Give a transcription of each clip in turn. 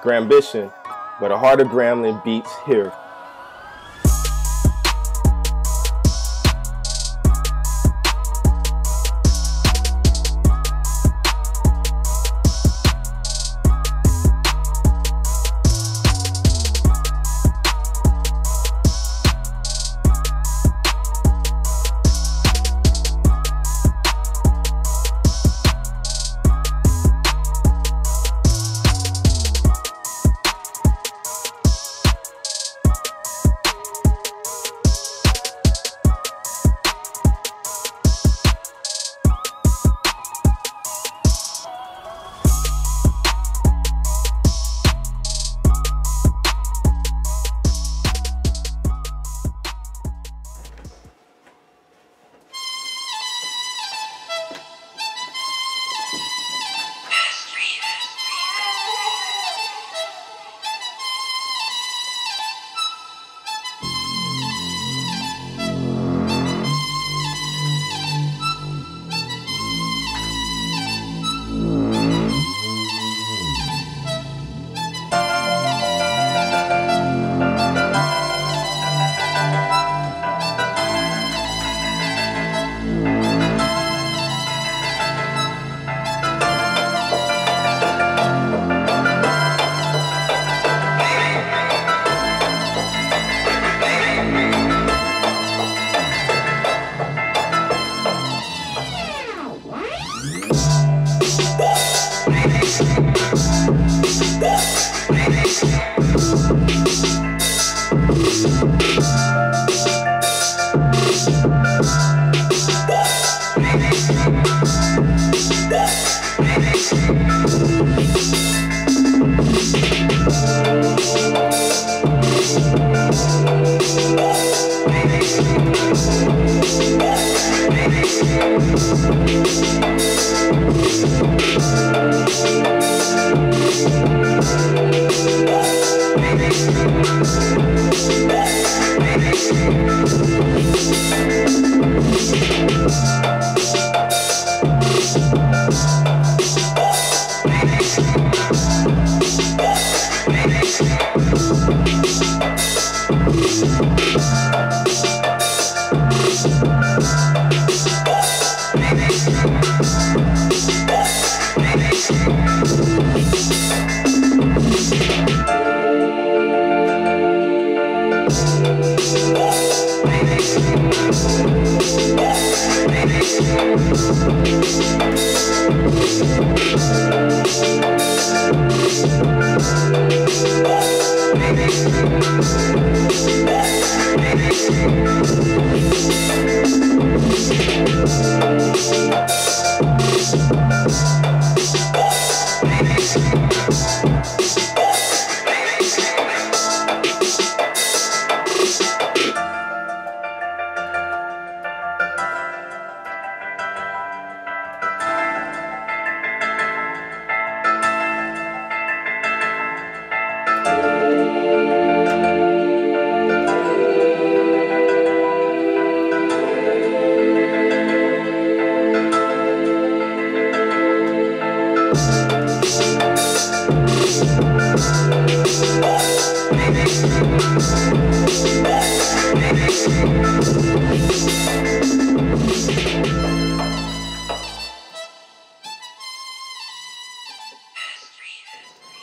Grambition, where the heart of Grambling beats here.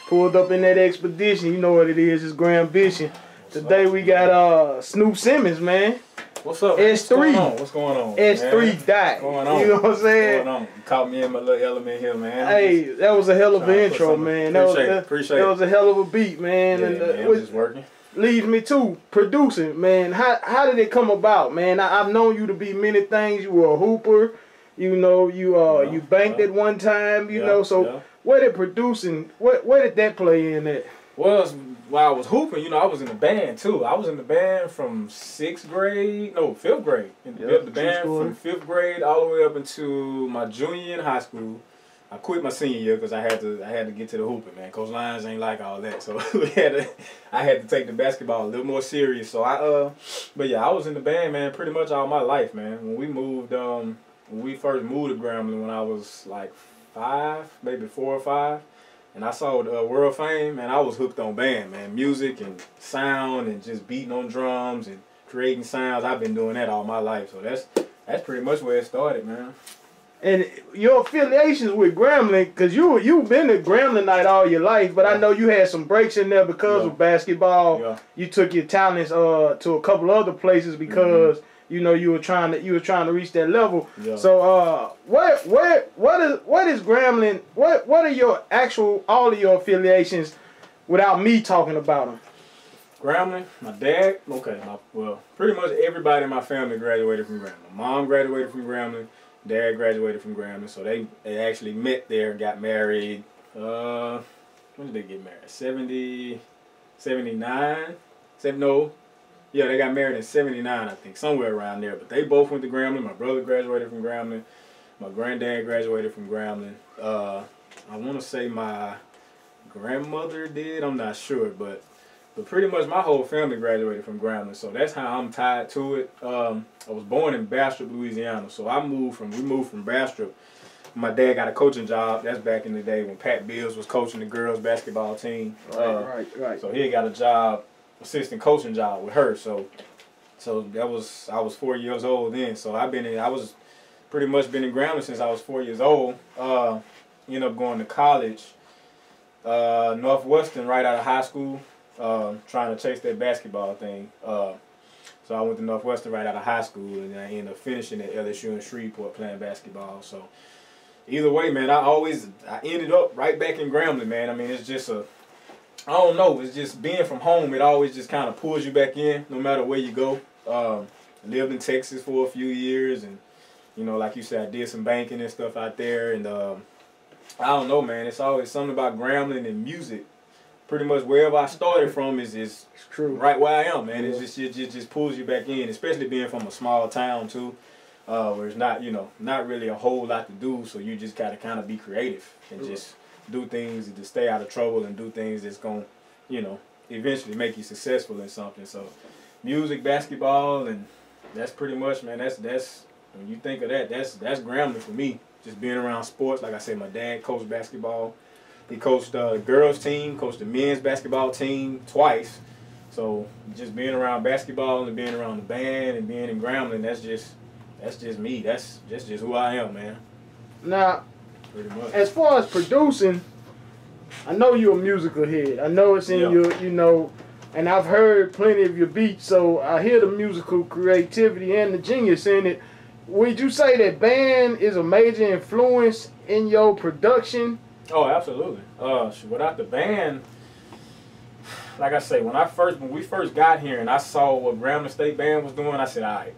Pulled up in that expedition, you know what it is, it's Grambition. Today we got Snoop Simmons, man. What's up? S3. What's going on? S3 dot. Going on? You know what I'm saying? What's going on? You caught me in my little element here, man. Hey, that was a hell of an intro, man. Appreciate it. That was a hell of a beat, man. Yeah, and man, I'm just working. Leads me to producing, man. How did it come about, man? I've known you to be many things. You were a hooper, you know. You banked at one time, you know. So where did producing? Where did that play in at? Well, while I was hooping, you know, I was in the band too. I was in the band from 5th grade. The band from 5th grade all the way up into my junior year in high school. I quit my senior year because I had to get to the hooping, man. Coach Lyons ain't like all that, so I had to take the basketball a little more serious. So but yeah, I was in the band, man, pretty much all my life, man. When we first moved to Grambling when I was like 5, maybe 4 or 5. and I saw World Fame, and I was hooked on band, man. Music and sound and just beating on drums and creating sounds. I've been doing that all my life, so that's pretty much where it started, man. And your affiliations with Grambling, because you've been to Grambling night all your life, but I know you had some breaks in there because of basketball. Yeah. You took your talents to a couple other places because you know you were trying to reach that level. Yeah. So what is Grambling? What are your all of your affiliations without me talking about them? Grambling, my dad. Okay, well, pretty much everybody in my family graduated from Grambling. Mom graduated from Grambling. Dad graduated from Grambling, so they actually met there and got married. When did they get married? 79? Yeah, they got married in 79, I think, somewhere around there. But they both went to Grambling. My brother graduated from Grambling. My granddad graduated from Grambling. I want to say my grandmother did. I'm not sure, but pretty much my whole family graduated from Grambling, so that's how I'm tied to it. I was born in Bastrop, Louisiana, so we moved from Bastrop. My dad got a coaching job. That's back in the day when Pat Bills was coaching the girls basketball team. Right. So he got a job, assistant coaching job with her. So I was 4 years old then. So I was pretty much been in Grambling since I was 4 years old. Ended up going to college, Northwestern right out of high school. Trying to chase that basketball thing. So I went to Northwestern right out of high school, and I ended up finishing at LSU in Shreveport playing basketball. So either way, man, I ended up right back in Grambling, man. I mean, it's just I don't know, it's just being from home, it always just kind of pulls you back in no matter where you go. Lived in Texas for a few years, and, you know, like you said, I did some banking and stuff out there, and I don't know, man, it's always something about Grambling and music. Pretty much wherever I started from is true. Right where I am, man. Yeah. It just pulls you back in, especially being from a small town too, where it's not really a whole lot to do. So you just gotta kind of be creative and just do things to stay out of trouble and do things that's gonna, eventually make you successful in something. So music, basketball, and that's pretty much, man. That's when you think of that's Grambling for me. Just being around sports. Like I said, my dad coached basketball. He coached the girls team, coached the men's basketball team twice. So just being around basketball and being around the band and being in Grambling, that's just me. That's just who I am, man. Now, pretty much. As far as producing, I know you're a musical head. I know it's in your, and I've heard plenty of your beats, so I hear the musical creativity and the genius in it. Would you say that band is a major influence in your production? Oh, absolutely. Without the band, like I say, when we first got here and I saw what Grambling State Band was doing, I said, all right,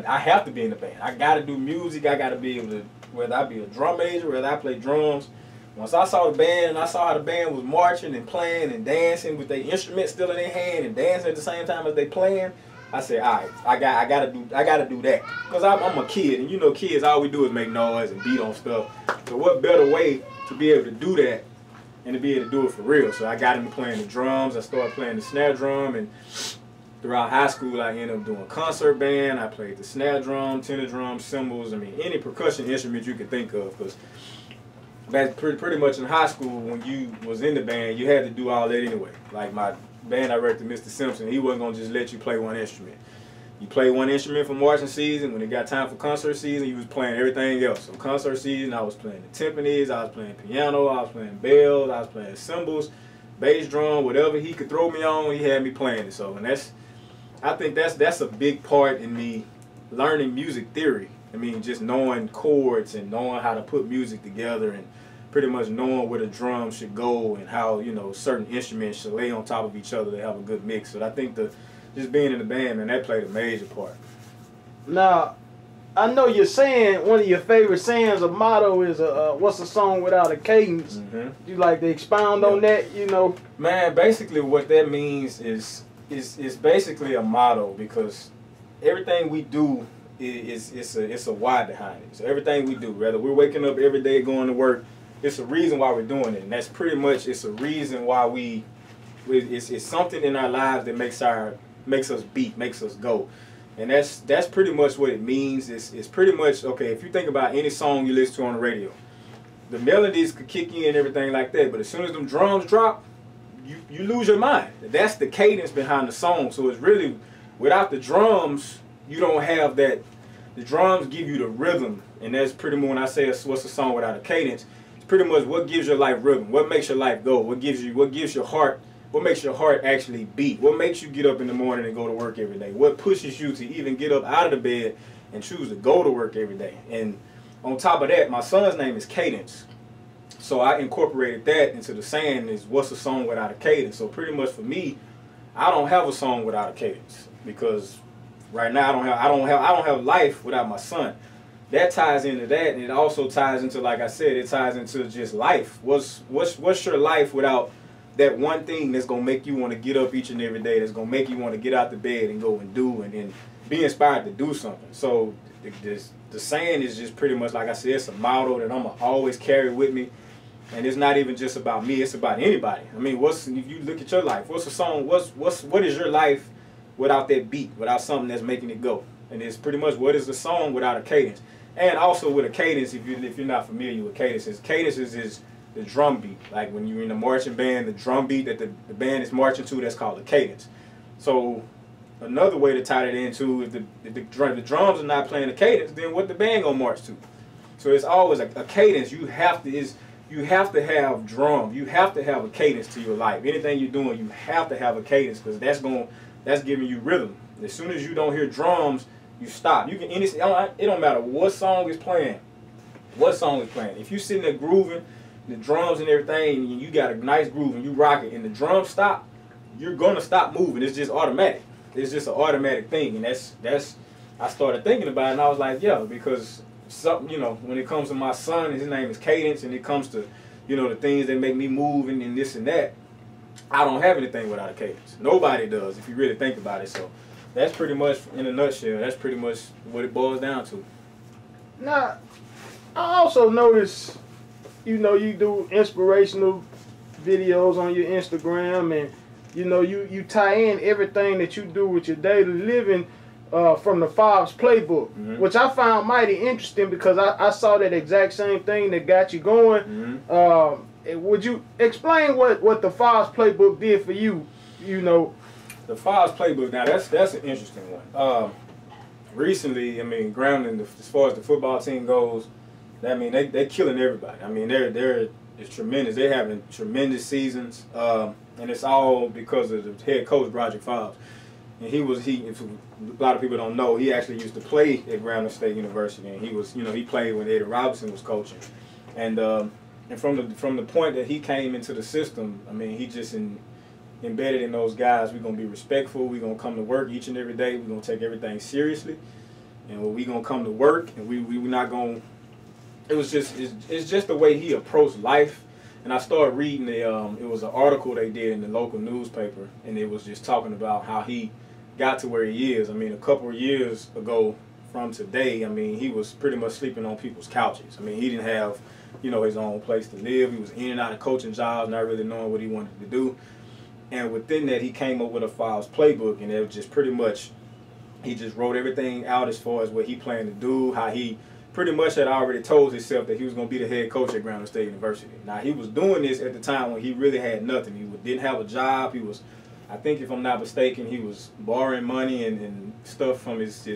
I have to be in the band. I gotta do music. I gotta be able to, whether I be a drum major, whether I play drums. Once I saw the band and I saw how the band was marching and playing and dancing with their instruments still in their hand and dancing at the same time as they playing, I said, all right, I gotta do that. Because I'm a kid, and kids, all we do is make noise and beat on stuff. So what better way to be able to do that and to be able to do it for real? So I got into playing the drums. I started playing the snare drum, and throughout high school I ended up doing concert band. I played the snare drum, tenor drum, cymbals, any percussion instrument you could think of. Because that's pretty much in high school, when you was in the band, you had to do all that anyway. Like my band director, Mr. Simpson, he wasn't going to just let you play one instrument. You play one instrument for marching season. When it got time for concert season, you was playing everything else. So concert season, I was playing the timpanis, I was playing piano, I was playing bells, I was playing cymbals, bass drum, whatever he could throw me on, he had me playing it. So, and I think that's a big part in me learning music theory. Just knowing chords and knowing how to put music together and pretty much knowing where the drums should go and how, certain instruments should lay on top of each other to have a good mix. So I think just being in the band, man, that played a major part. Now, I know you're saying one of your favorite sayings, a motto is, what's a song without a cadence? Mm-hmm. You like to expound on that, Man, basically what that means is basically a motto, because everything we do it's a why behind it. So everything we do, whether we're waking up every day going to work, it's a reason why we're doing it. And that's pretty much, it's a reason why it's something in our lives that makes us beat, makes us go. And that's pretty much what it means. It's pretty much, okay, if you think about any song you listen to on the radio, the melodies could kick in and everything like that, but as soon as them drums drop, you lose your mind. That's the cadence behind the song. So it's really, without the drums, you don't have that. The drums give you the rhythm, and that's pretty much when I say what's a song without a cadence. It's pretty much what gives your life rhythm, what makes your life go, what gives your heart, what makes your heart actually beat, what makes you get up in the morning and go to work every day, what pushes you to even get up out of the bed and choose to go to work every day. And on top of that, my son's name is Cadence. So I incorporated that into the saying is what's a song without a cadence. So pretty much for me, I don't have a song without a cadence, because right now I don't have life without my son. That ties into that, and it also ties into, like I said, it ties into just life. What's your life without that one thing that's gonna make you want to get up each and every day, that's gonna make you want to get out the bed and go and do and be inspired to do something. So the saying is just pretty much, like I said, it's a motto that I'm gonna always carry with me. And it's not even just about me, it's about anybody. I mean, if you look at your life, what's a song, what is your life without that beat, without something that's making it go? And it's pretty much, what is the song without a cadence? And also with a cadence, if you're not familiar with cadences is the drum beat. Like when you're in a marching band, the drum beat that the band is marching to, that's called a cadence. So another way to tie that into, if the drums are not playing a cadence, then what the band gonna march to? So it's always a cadence. You have to have drum. You have to have a cadence to your life. Anything you're doing, you have to have a cadence, because that's giving you rhythm. As soon as you don't hear drums, you stop. You can it don't matter what song is playing. What song is playing? If you sitting there grooving, the drums and everything, and you got a nice groove and you rock it, and the drums stop, you're gonna stop moving. It's just automatic. It's just an automatic thing, and that's. I started thinking about it, and I was like, yeah, because something, when it comes to my son, his name is Cadence, and it comes to, the things that make me move and this and that, I don't have anything without a cadence. Nobody does, if you really think about it. So that's pretty much, in a nutshell, that's pretty much what it boils down to. Now, I also notice, you do inspirational videos on your Instagram, and you tie in everything that you do with your daily living from the Fobbs playbook, which I found mighty interesting, because I saw that exact same thing that got you going. Would you explain what the Fobbs playbook did for you? The Fobbs playbook. Now that's an interesting one. Recently, I mean, Grambling, as far as the football team goes, I mean they're killing everybody. I mean it's tremendous. They're having tremendous seasons, and it's all because of the head coach, Broderick Fobbs. And if a lot of people don't know, he actually used to play at Grambling State University, and he played when Eddie Robinson was coaching, and from the point that he came into the system, I mean, he just embedded in those guys. We're gonna be respectful. We're gonna come to work each and every day. We're gonna take everything seriously, and we're gonna come to work, and we're not gonna. It's just the way he approached life. And I started reading it was an article they did in the local newspaper, and it was just talking about how he got to where he is. I mean, a couple of years ago from today, I mean, he was pretty much sleeping on people's couches. I mean, he didn't have, his own place to live. He was in and out of coaching jobs, not really knowing what he wanted to do. And within that, he came up with a Fobbs playbook, and it was just pretty much, he just wrote everything out as far as what he planned to do, how he pretty much had already told himself that he was going to be the head coach at Grambling State University. Now, he was doing this at the time when he really had nothing. He didn't have a job. He was, I think if I'm not mistaken, he was borrowing money and stuff from his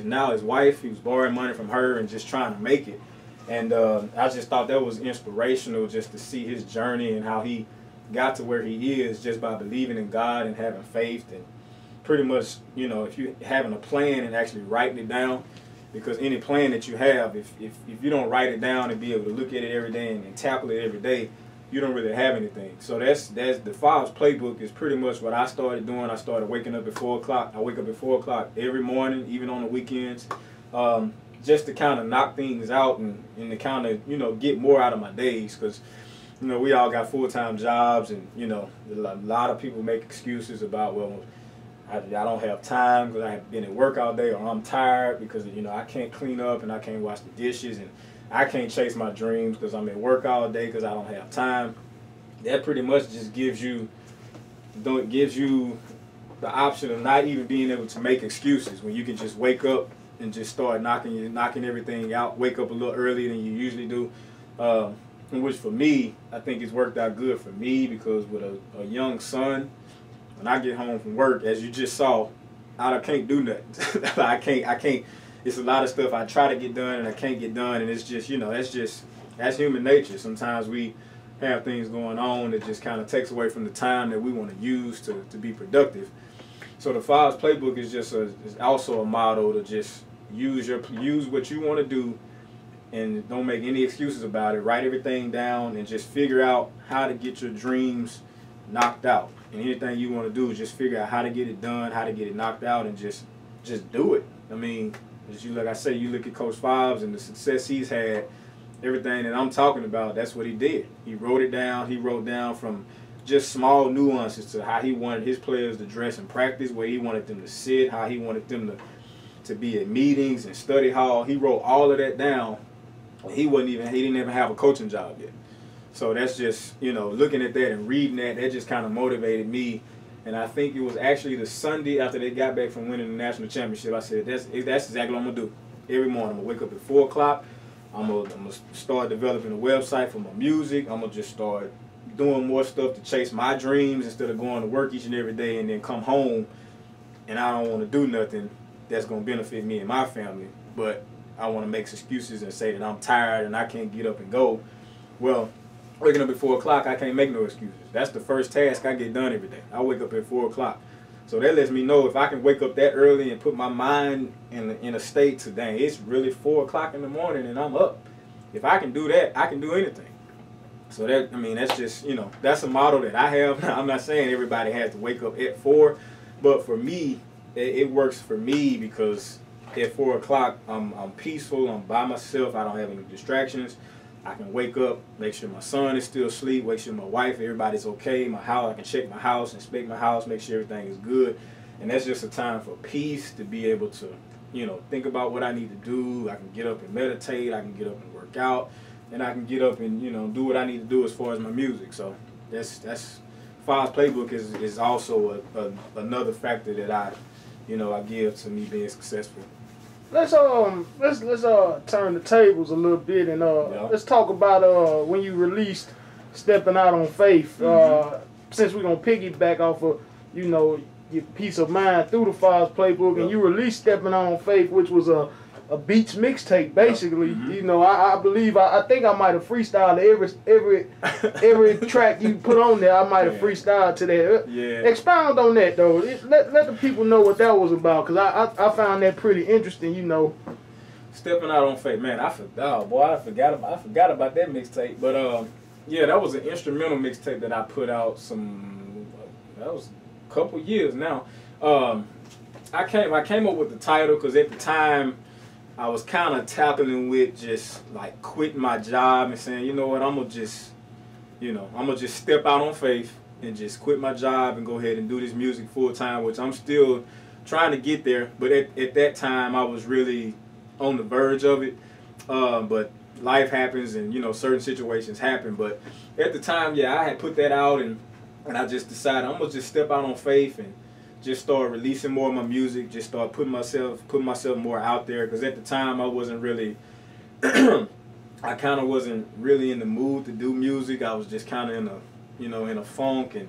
wife. He was borrowing money from her and just trying to make it. And I just thought that was inspirational, just to see his journey and how he got to where he is just by believing in God and having faith. And pretty much, if you're having a plan and actually writing it down, because any plan that you have, if you don't write it down and be able to look at it every day and tackle it every day, you don't really have anything. So that's the Fobbs playbook is pretty much what I started doing. I started waking up at 4 o'clock. I wake up at 4 o'clock every morning, even on the weekends, just to kind of knock things out and to kind of, get more out of my days. Because, we all got full-time jobs, and, a lot of people make excuses about, well, I don't have time because I have been at work all day, or I'm tired because, I can't clean up and I can't wash the dishes, and I can't chase my dreams because I'm at work all day because I don't have time. That pretty much just gives you the option of not even being able to make excuses, when you can just wake up and just start knocking everything out. Wake up a little earlier than you usually do. in which for me, I think it's worked out good for me because with a young son, when I get home from work, as you just saw, I can't do nothing. I can't. It's a lot of stuff I try to get done and I can't get done, and it's just, you know, that's human nature. Sometimes we have things going on that just kind of takes away from the time that we want to use to be productive. So the Fives Playbook is just is also a motto to just use what you want to do and don't make any excuses about it. Write everything down and just figure out how to get your dreams knocked out. And anything you want to do, just figure out how to get it done, how to get it knocked out, and just do it. I mean, like I say, you look at Coach Fives and the success he's had. Everything that I'm talking about, that's what he did. He wrote it down. He wrote down from just small nuances to how he wanted his players to dress in practice, where he wanted them to sit, how he wanted them to be at meetings and study hall. He wrote all of that down. He didn't even have a coaching job yet. So that's just, you know, looking at that and reading that just kind of motivated me. And I think it was actually the Sunday after they got back from winning the national championship, I said, that's exactly what I'm going to do. Every morning, I'm going to wake up at 4 o'clock. I'm gonna start developing a website for my music. I'm going to just start doing more stuff to chase my dreams instead of going to work each and every day and then come home and I don't want to do nothing that's going to benefit me and my family. But I want to make excuses and say that I'm tired and I can't get up and go. Well, waking up at 4 o'clock, I can't make no excuses. That's the first task I get done every day. I wake up at 4 o'clock. So that lets me know if I can wake up that early and put my mind in a state to, dang, it's really 4 o'clock in the morning and I'm up. If I can do that, I can do anything. So that, I mean, that's just, you know, that's a model that I have. I'm not saying everybody has to wake up at 4, but for me, it works for me because at 4 o'clock, I'm peaceful, I'm by myself, I don't have any distractions. I can wake up, make sure my son is still asleep, make sure my wife, everybody's okay, my house, I can check my house, inspect my house, make sure everything is good. And that's just a time for peace, to be able to, you know, think about what I need to do. I can get up and meditate, I can get up and work out, and I can get up and, you know, do what I need to do as far as my music. So that's Fives Playbook is also another factor that I give to me being successful. Let's turn the tables a little bit and let's talk about when you released Stepping Out on Faith. Since we're gonna piggyback off of, you know, your peace of mind through the Fives Playbook, and you released Stepping Out on Faith, which was a beats mixtape basically. You know, I believe I think I might have freestyled every track you put on there. I might have freestyled to that. Expound on that though. Let the people know what that was about, because I found that pretty interesting. You know, Stepping Out on Faith, man. I forgot about that mixtape. But yeah, that was an instrumental mixtape that I put out. That was a couple years now. I came up with the title because at the time I was kind of tackling with just like quitting my job and saying, you know what, I'm gonna just step out on faith and just quit my job and go ahead and do this music full time, which I'm still trying to get there. But at that time, I was really on the verge of it. But life happens, and you know, certain situations happen. But at the time, yeah, I had put that out, and I just decided I'm gonna just step out on faith and just start releasing more of my music, just start putting myself more out there, because at the time I wasn't really I kind of wasn't really in the mood to do music. I was just kind of in a funk and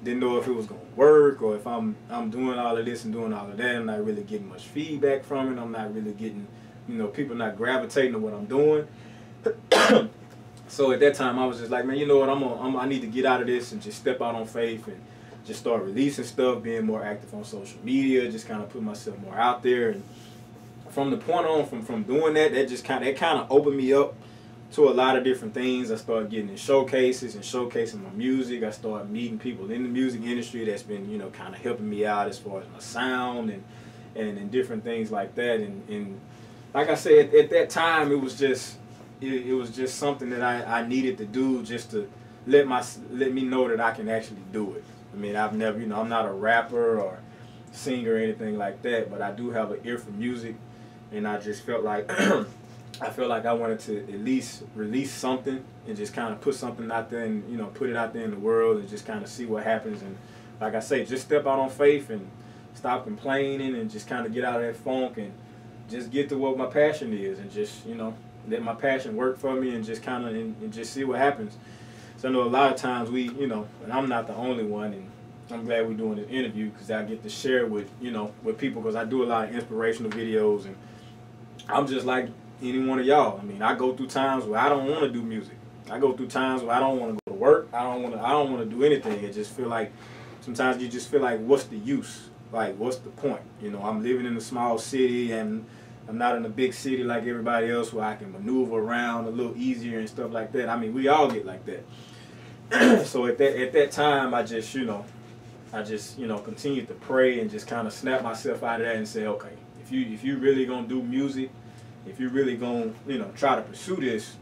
didn't know if it was gonna work, or if I'm doing all of this and doing all of that, I'm not really getting much feedback from it. I'm not really getting, people not gravitating to what I'm doing. So at that time I was just like, man, you know what, I need to get out of this and just step out on faith and just start releasing stuff, being more active on social media, just kind of put myself more out there. And from the point on, from doing that, that kind of opened me up to a lot of different things. I started getting in showcases and showcasing my music. I started meeting people in the music industry that's been, kind of helping me out as far as my sound and different things like that. And like I said, at that time, it was just something that I needed to do, just to let me know that I can actually do it. I mean, I've never, I'm not a rapper or singer or anything like that, but I do have an ear for music, and I just felt like I wanted to at least release something and just kind of put something out there and, put it out there in the world and just kind of see what happens. And like I say, just step out on faith and stop complaining and just kind of get out of that funk and just get to what my passion is and just, let my passion work for me and just kind of and just see what happens. So I know a lot of times we, you know, and I'm not the only one, and I'm glad we're doing this interview because I get to share with, you know, with people, because I do a lot of inspirational videos, and I'm just like any one of y'all. I mean, I go through times where I don't want to do music. I go through times where I don't want to go to work. I don't want to do anything. It just feel like sometimes you just feel like, what's the use? Like, what's the point? You know, I'm living in a small city, and I'm not in a big city like everybody else where I can maneuver around a little easier and stuff like that. I mean, we all get like that. So at that time, I just, you know, continued to pray and just kind of snap myself out of that and say, okay, if you really gonna do music, if you really gonna, you know, try to pursue this,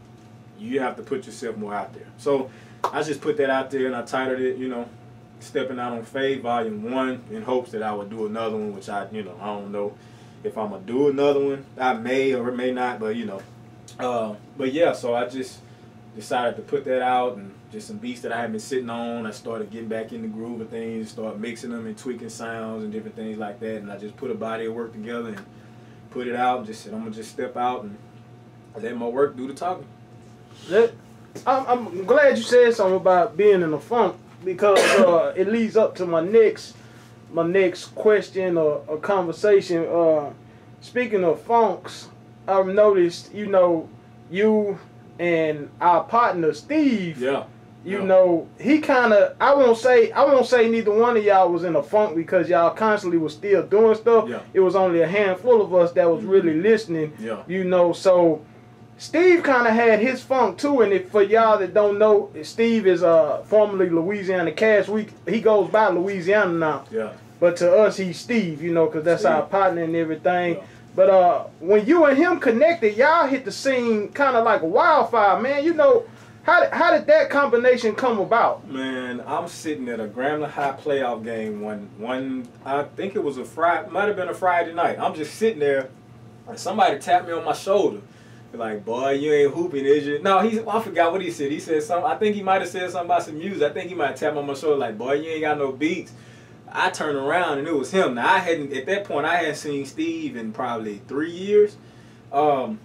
you have to put yourself more out there. So I just put that out there, and I titled it, you know, Stepping Out on Faith, Volume 1, in hopes that I would do another one, which I don't know if I'm gonna do another one. I may or may not, but you know. But yeah, so I just decided to put that out, and just some beats that I had been sitting on. I started getting back in the groove of things, start mixing them and tweaking sounds and different things like that, and I just put a body of work together and put it out and just said, I'm gonna just step out and let my work do the talking. I'm glad you said something about being in a funk, because it leads up to my next question or conversation. Speaking of funks, I've noticed, you know, you and our partner Steve. Yeah. You know, he kind of, I won't say neither one of y'all was in a funk, because y'all constantly was still doing stuff. Yeah. It was only a handful of us that was really listening. Yeah. You know, so Steve kind of had his funk too. And if for y'all that don't know, Steve is formerly Louisiana Cash. He goes by Louisiana now. Yeah. But to us, he's Steve, you know, because that's Steve. our partner and everything. Yeah. But when you and him connected, y'all hit the scene kind of like a wildfire, man. You know, how did that combination come about? Man, I'm sitting at a Grambling High playoff game one I think it was might have been a Friday night. I'm just sitting there, and somebody tapped me on my shoulder. They're like, boy, you ain't hooping, is you? No, I forgot what he said. He said something. I think he might have said something about some music. I think he might have tapped me on my shoulder like, boy, you ain't got no beats. I turned around and it was him. Now at that point I hadn't seen Steve in probably 3 years. So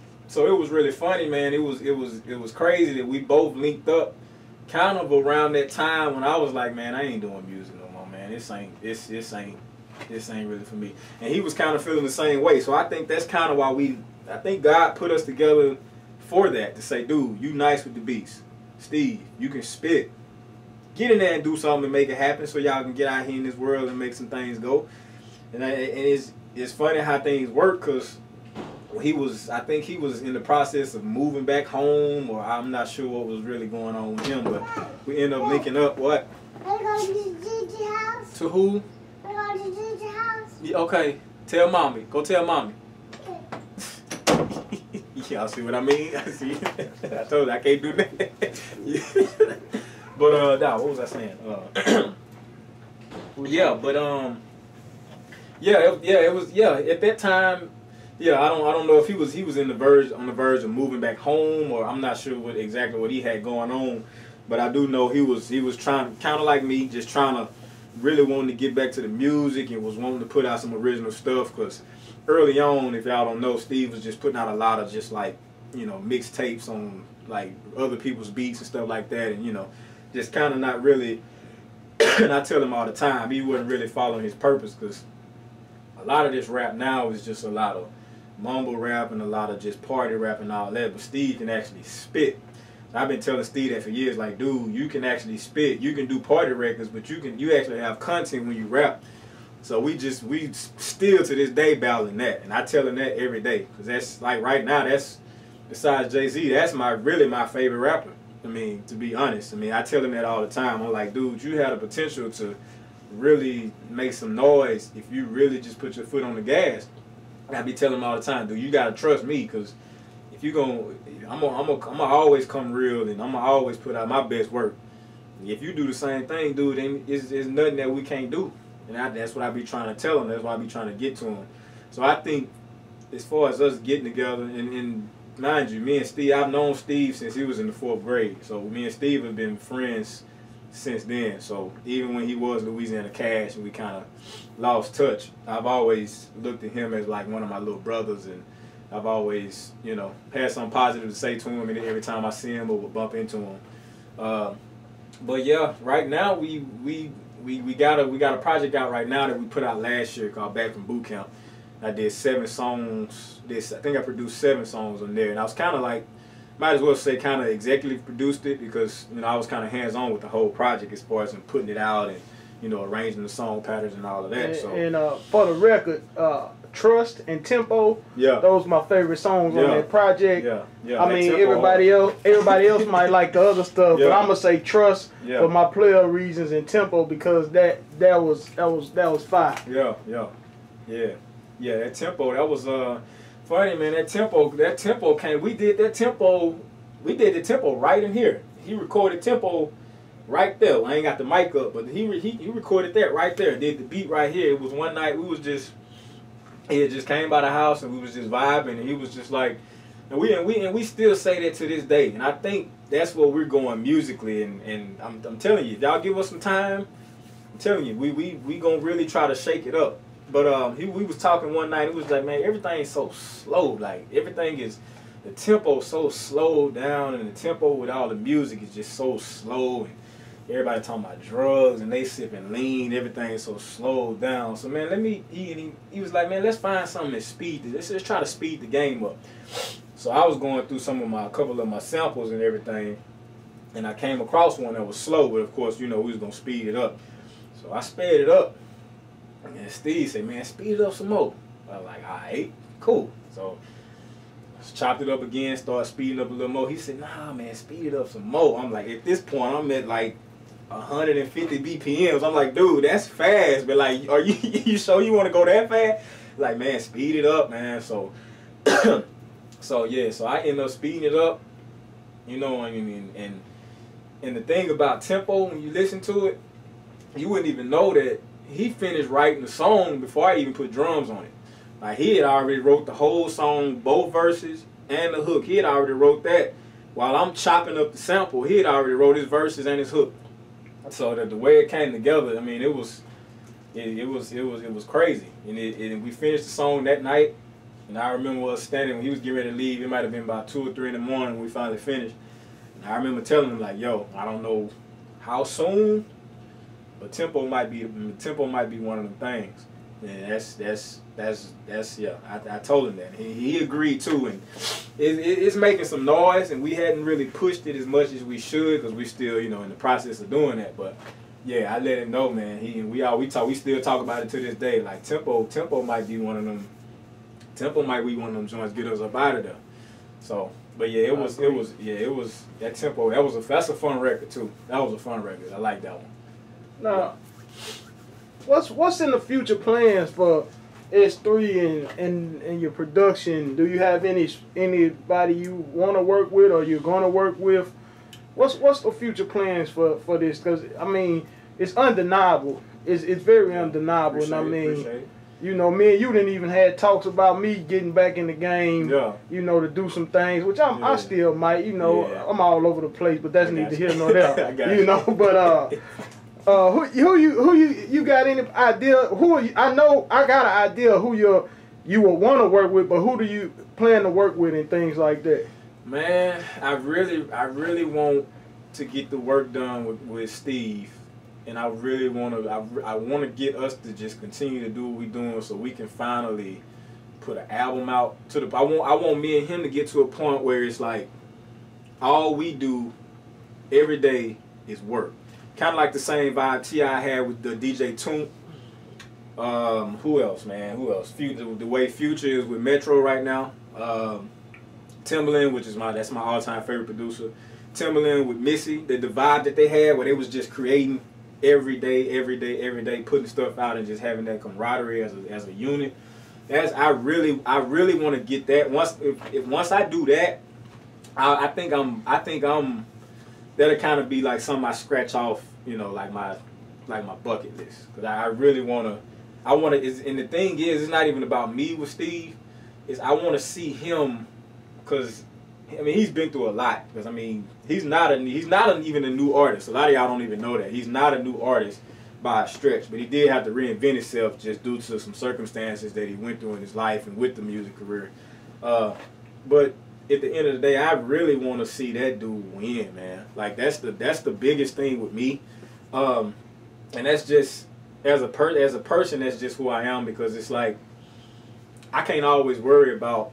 it was really funny, man. It was crazy that we both linked up kind of around that time when I was like, man, I ain't doing music no more, man. This ain't really for me. And he was kind of feeling the same way. So I think that's kind of why I think God put us together for that, to say, dude, you nice with the beats. Steve, you can spit. Get in there and do something to make it happen, so y'all can get out here in this world and make some things go. And it's funny how things work, because I think he was in the process of moving back home, or I'm not sure what was really going on with him, but we ended up linking up. What? I go to Gigi's house. To who? I go to Gigi's house. Yeah, okay, tell mommy. Go tell mommy. Y'all see what I mean? I see. I told you I can't do that. But what was I saying? It was at that time. Yeah, I don't know if he was on the verge of moving back home, or I'm not sure exactly what he had going on, but I do know he was trying, kind of like me, just trying to really wanting to get back to the music and was wanting to put out some original stuff, because early on, if y'all don't know, Steve was just putting out a lot of just like, you know, mixtapes on like other people's beats and stuff like that, and you know, just kind of not really. And I tell him all the time, he wasn't really following his purpose, because a lot of this rap now is just a lot of mumble rap and a lot of just party rap and all that. But Steve can actually spit. I've been telling Steve that for years, like, dude, you can actually spit. You can do party records, but you actually have content when you rap. So we still to this day battling that, and I tell him that every day, because that's like right now, that's besides Jay-Z, that's really my favorite rapper. I mean, to be honest, I tell him that all the time. I'm like, dude, you have the potential to really make some noise if you really just put your foot on the gas. And I be telling him all the time, dude, you gotta trust me, because if you I'm gonna always come real, and I'm gonna always put out my best work. If you do the same thing, dude, then it's nothing that we can't do. And that's what I be trying to tell him. That's why I be trying to get to him. So I think as far as us getting together, and mind you, me and Steve, I've known Steve since he was in the 4th grade. So me and Steve have been friends since then. So even when he was Louisiana Cash and we kind of lost touch, I've always looked at him as like one of my little brothers, and I've always, you know, had something positive to say to him, and every time I see him or would bump into him. But yeah, right now we got a project out right now that we put out last year called Back from Boot Camp. I did 7 songs. I think I produced 7 songs on there, and I was kind of like, might as well say kind of executive produced it because, you know, I was kind of hands-on with the whole project as far as putting it out and, you know, arranging the song patterns and all of that. And for the record, Trust and Tempo, those are my favorite songs on that project. I mean, everybody else might like the other stuff, but I'm gonna say Trust for my player reasons and Tempo because that was fire. Yeah, that Tempo, that was funny, man. That tempo came. We did the tempo right in here. He recorded Tempo right there. I ain't got the mic up, but he recorded that right there. Did the beat right here. It was one night he had just came by the house and we was just vibing, and he was just like, and we still say that to this day. And I think that's where we're going musically. And I'm telling you, if y'all give us some time, I'm telling you, we gonna really try to shake it up. But we was talking one night. It was like, man, everything's so slow. Like everything is, the tempo so slowed down, and the tempo with all the music is just so slow. And everybody talking about drugs and they sipping lean. Everything is so slowed down. So man, he was like, man, let's find something that speed. Let's just try to speed the game up. So I was going through a couple of my samples and everything, and I came across one that was slow. But of course, you know, we was gonna speed it up. So I sped it up. And Steve said, man, speed it up some more. I was like, all right, cool. So I chopped it up again, started speeding up a little more. He said, nah, man, speed it up some more. I'm like, at this point, I'm at like 150 BPMs. I'm like, dude, that's fast. But like, are you sure you want to go that fast? Like, man, speed it up, man. So, so I ended up speeding it up. You know what I mean? And the thing about tempo, when you listen to it, you wouldn't even know that he finished writing the song before I even put drums on it. Like, he had already wrote the whole song, both verses and the hook. He had already wrote that. While I'm chopping up the sample, he had already wrote his verses and his hook. So that the way it came together, I mean, it was crazy. And we finished the song that night. And I remember us standing when he was getting ready to leave. It might have been about 2 or 3 in the morning when we finally finished. And I remember telling him, like, yo, I don't know how soon, but tempo might be one of them things. And that's yeah. I told him that. He agreed too, and it's making some noise, and we hadn't really pushed it as much as we should because we still, you know, in the process of doing that. But yeah, I let him know, man. We still talk about it to this day. Like tempo might be one of them. Tempo might be one of them joints get us up out of there. So, but yeah, it was that tempo. That's a fun record too. That was a fun record. I like that one. Now, what's in the future plans for S3 and your production? Do you have anybody you want to work with or you're going to work with? What's the future plans for this? Because I mean, it's undeniable. It's very undeniable. And I mean, you know, me and you didn't even had talks about me getting back in the game. Yeah. You know, to do some things, which I still might. You know, I'm all over the place, but that's neither here nor there. You know, but who you got any idea? Who are you, I know I got an idea who you would want to work with, but who do you plan to work with and things like that? Man, I really want to get the work done with Steve, and I really want to. I want to get us to just continue to do what we're doing, so we can finally put an album out to the. I want me and him to get to a point where it's like all we do every day is work. Kind of like the same vibe T.I. had with the DJ Toon. Who else, man? Who else? The way Future is with Metro right now. Timbaland, which is that's my all-time favorite producer. Timbaland with Missy, the vibe that they had where they was just creating every day, putting stuff out and just having that camaraderie as a unit. I really want to get that. Once I do that, I think that'll kind of be like something I scratch off, you know, like my bucket list. Because I really want to. And the thing is, it's not even about me with Steve. I want to see him, because I mean, he's been through a lot. Because I mean, he's not even a new artist. A lot of y'all don't even know that he's not a new artist by a stretch. But he did have to reinvent himself just due to some circumstances that he went through in his life and with the music career. But at the end of the day, I really want to see that dude win, man. Like that's the biggest thing with me, and that's just as a person, that's just who I am, because it's like I can't always worry about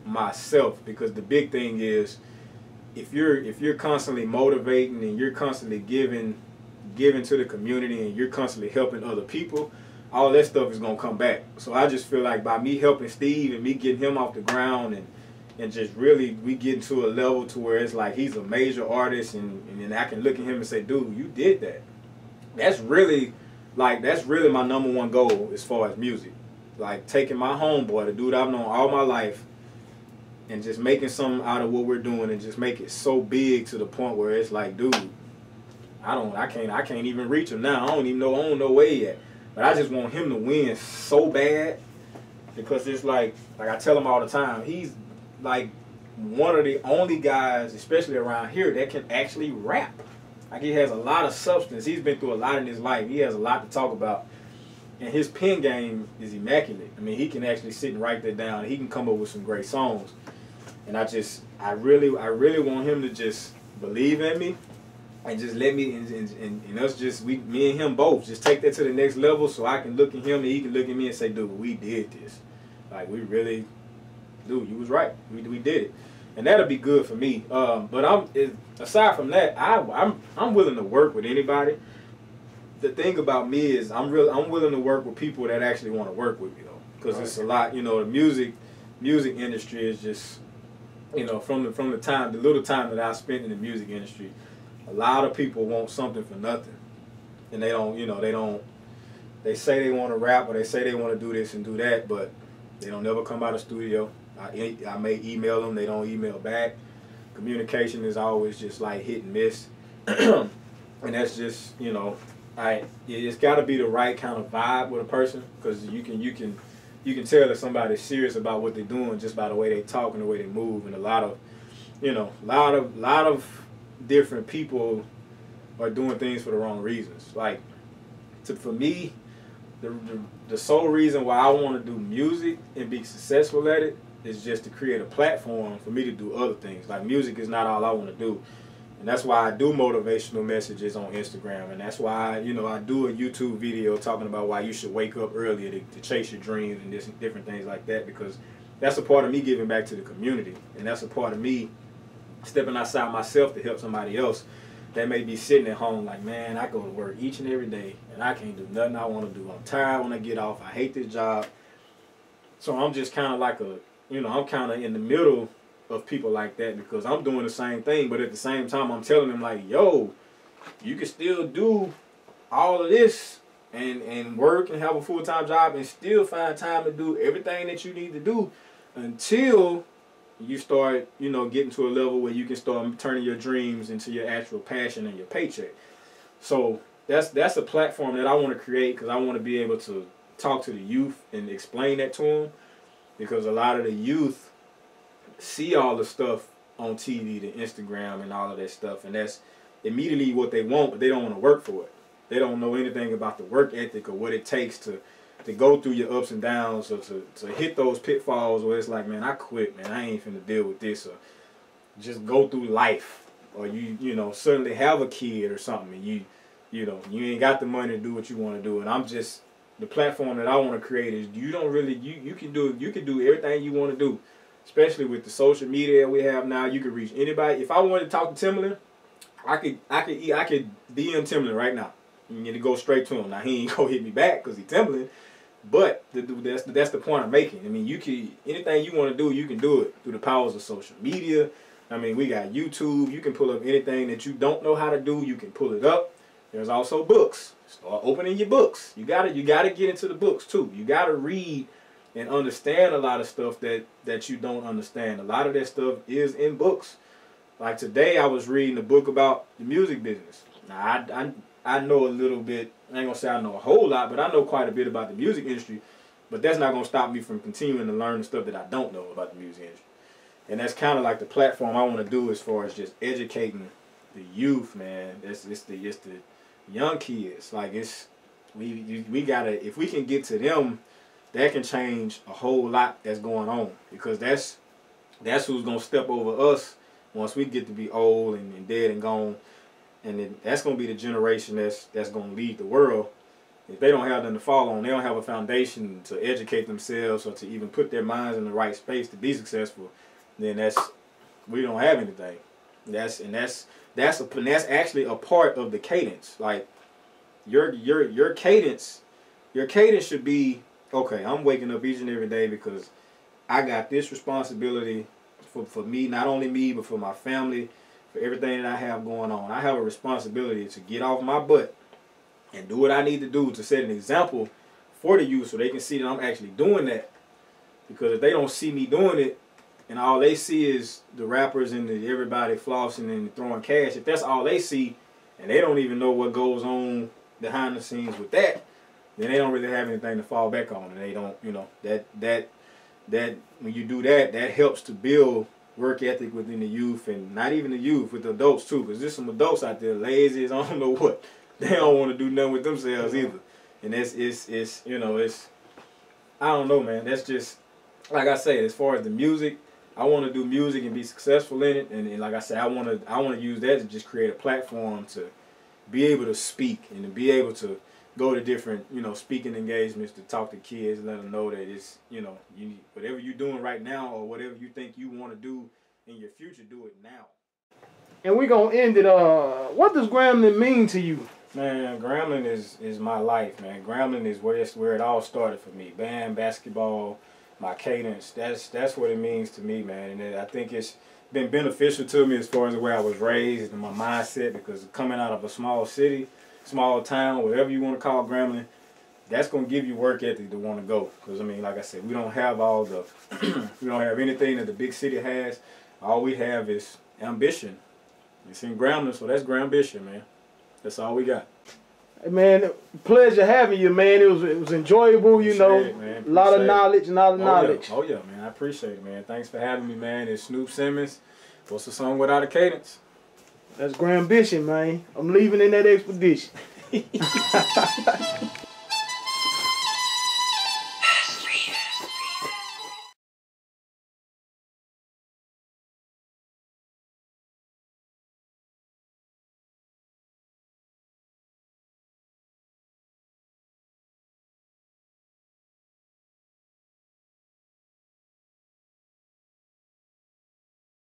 myself, because the big thing is if you're constantly motivating and you're constantly giving to the community and you're constantly helping other people, all that stuff is gonna come back. So I just feel like by me helping Steve and me getting him off the ground and just really we getting to a level to where it's like he's a major artist, and then I can look at him and say, dude, you did that. That's really my #1 goal as far as music. Like taking my homeboy, the dude I've known all my life, and just making something out of what we're doing and just make it so big to the point where it's like, dude, I can't even reach him now. I don't know where he at. But I just want him to win so bad, because it's like I tell him all the time, he's like one of the only guys, especially around here, that can actually rap. Like he has a lot of substance. He's been through a lot in his life. He has a lot to talk about. And his pen game is immaculate. I mean, he can actually sit and write that down. He can come up with some great songs. And I really want him to just believe in me and just let me and us just me and him both just take that to the next level, so I can look at him and he can look at me and say, dude, we did this. Like we really, dude, you was right. We did it. And that'll be good for me. But aside from that, I'm willing to work with anybody. The thing about me is I'm willing to work with people that actually want to work with me, though, because it's a lot. You know, the music industry is just, you know, from the little time that I spent in the music industry, a lot of people want something for nothing, and they say they want to rap, or they say they want to do this and do that, but they don't never come out of the studio. I may email them, they don't email back. Communication is always just like hit and miss, and that's just, you know, it's got to be the right kind of vibe with a person, because you can tell that somebody's serious about what they're doing just by the way they talk and the way they move. And a lot of different people are doing things for the wrong reasons. Like for me, the sole reason why I want to do music and be successful at it is just to create a platform for me to do other things. Like music is not all I want to do. And that's why I do motivational messages on Instagram. And that's why, you know, I do a YouTube video talking about why you should wake up earlier to chase your dreams and different things like that. Because that's a part of me giving back to the community. And that's a part of me stepping outside myself to help somebody else that may be sitting at home like, man, I go to work each and every day and I can't do nothing I want to do. I'm tired when I get off. I hate this job. So I'm just kind of like I'm kind of in the middle of people like that, because I'm doing the same thing, but at the same time I'm telling them like, yo, you can still do all of this and work and have a full-time job and still find time to do everything that you need to do until you start, you know, getting to a level where you can start turning your dreams into your actual passion and your paycheck. So that's a platform that I want to create, because I want to be able to talk to the youth and explain that to them, because a lot of the youth see all the stuff on TV, the Instagram and all of that stuff, and that's immediately what they want, but they don't want to work for it. They don't know anything about the work ethic or what it takes to go through your ups and downs, or to hit those pitfalls where it's like, man, I quit, man, I ain't finna deal with this, or just go through life, or you know, suddenly have a kid or something, and you ain't got the money to do what you want to do. And I'm just, the platform that I want to create is you can do everything you want to do. Especially with the social media we have now, you can reach anybody. If I wanted to talk to Timberland, I could DM Timberland right now. You need to go straight to him. Now he ain't gonna hit me back because he's Timberland, but that's the point I'm making. I mean, anything you want to do, you can do it through the powers of social media. I mean, we got YouTube. You can pull up anything that you don't know how to do. You can pull it up. There's also books. Start opening your books. You gotta get into the books too. You gotta read and understand a lot of stuff that you don't understand. A lot of that stuff is in books. Like today, I was reading a book about the music business. Now, I know a little bit. I ain't gonna say I know a whole lot, but I know quite a bit about the music industry. But that's not gonna stop me from continuing to learn the stuff that I don't know about the music industry. And that's kind of like the platform I want to do as far as just educating the youth, man. It's the young kids. Like we gotta, if we can get to them that can change a whole lot that's going on, because that's who's gonna step over us once we get to be old and dead and gone, and then that's gonna be the generation that's gonna lead the world. If they don't have nothing to fall on, they don't have a foundation to educate themselves or to even put their minds in the right space to be successful, then we don't have anything. That's actually a part of the cadence. Like your cadence should be, okay, I'm waking up each and every day because I got this responsibility for me, not only me, but for my family, for everything that I have going on. I have a responsibility to get off my butt and do what I need to do to set an example for the youth so they can see that I'm actually doing that. Because if they don't see me doing it and all they see is the rappers and everybody flossing and throwing cash, if that's all they see and they don't even know what goes on behind the scenes with that, then they don't really have anything to fall back on. And they don't, you know, that when you do that, that helps to build work ethic within the youth, and not even the youth, with the adults too, because there's some adults out there lazy as I don't know what. They don't want to do nothing with themselves either. And it's you know, I don't know, man. That's just, like I say, as far as the music, I want to do music and be successful in it. And like I said, I want to use that to just create a platform to be able to speak and to be able to go to different, you know, speaking engagements, to talk to kids, let them know that it's, you know, whatever you're doing right now or whatever you think you want to do in your future, do it now. And we're going to end it, what does Grambling mean to you? Man, Grambling is my life, man. Grambling is where it all started for me. Band, basketball, my cadence. That's what it means to me, man. And I think it's been beneficial to me as far as the way I was raised and my mindset, because coming out of a small city, small town, whatever you want to call Grambling, that's going to give you work ethic to want to go. Because, I mean, like I said, we don't have all the, we don't have anything that the big city has. All we have is ambition. It's in Grambling, so that's Grambition, man. That's all we got. Hey, man, pleasure having you, man. It was enjoyable, you know. A lot of knowledge, knowledge. Oh, yeah, man. I appreciate it, man. Thanks for having me, man. It's Snoop Simmons. What's the song without a cadence? That's Grambition, man. I'm leaving in that expedition.